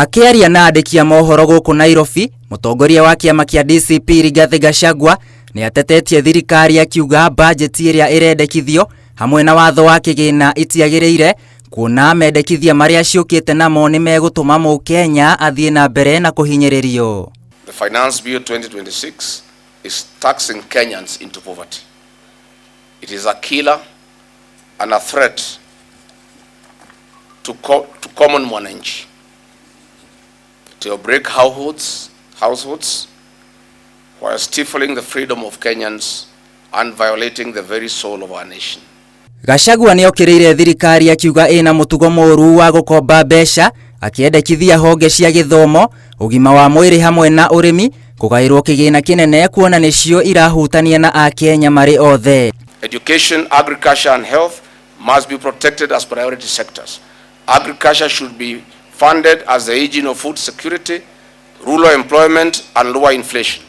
Akiaria na andiki a mohoro guku Nairobi, mutongoria wa kiama kia DCP Rigathi Gachagua ni atetetie thirikari akiuga bajeti iria irendekithio hamwe na watho wa kigina itiagiriire kuona mendekithia maria ciukite namo ni megutuma Mukenya athie na mbere na kuhinyiririo. The Finance Bill 2026 is taxing Kenyans into poverty. It is a killer and a threat to common mwananchi. It will break households while stifling the freedom of Kenyans and violating the very soul of our nation. Gachagua ni okiriire thirikari akiuga ina mutugo moru wa gukomba mbeca akiendekithia honge cia githomo, ugima wa mwiri hamwe na urimi kugairwo kigina kinene kuona nicio irahutania na Akenya mari othe. Education, agriculture and health must be protected as priority sectors. Agriculture should be funded as the engine of food security, rural employment and lower inflation.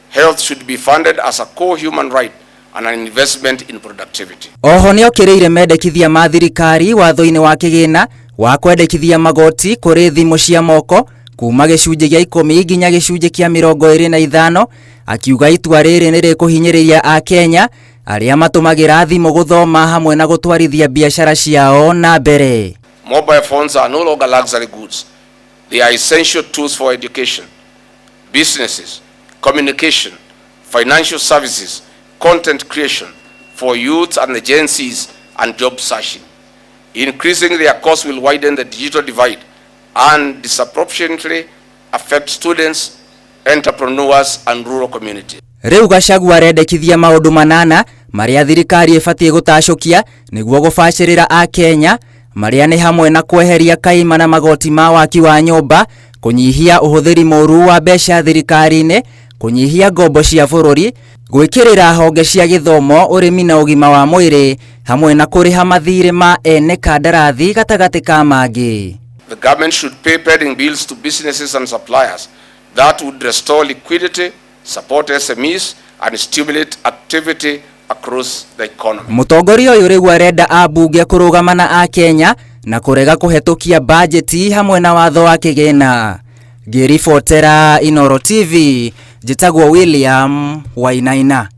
Health should be funded as a core human right and an investment in productivity. Oho ni okiriire mendekithia ma thirikari watho-ini wa kigina wa kwendekithia magoti kuri thimu cia moko kuma gicunje gia 10 nginya gicunje kia 25, akiuga itua riri ni rikuhinyiriria Akenya aria matumagira thimu guthoma hamwe na gutwarithia biashara ciao na mbere. Mobile phones are no longer luxury goods. They are essential tools for education, businesses, communication, financial services, content creation for youth and the Gen Zs, and job searching. Increasing their cost will widen the digital divide and disproportionately affect students, entrepreneurs and rural communities. Riu Gachagua arendekithia maundu manana maria thirikari ibatie gutacokia niguo gubacirira Akenya, maria ni hamwe na kweheria kaima na magoti ma waki wa nyumba, kunyihia uhuthiri moru wa mbeca thirikari-ini, kunyihia ngombo cia bururi, gwikirira honge cia githomo, urimi na ugima wa mwiri, hamwe na kuriha mathire ma ene kandarathi gatagati ka mangi. The government should pay pending bills to businesses and suppliers. That would restore liquidity, support SMEs and stimulate activity across the economy. Mutongoria uyu riu arenda abunge kurugama na Akenya na kurega kuhetukia bajeti hamwe na watho wa kigina. Ngiribotera Inooro TV, njitagwo William Wainaina.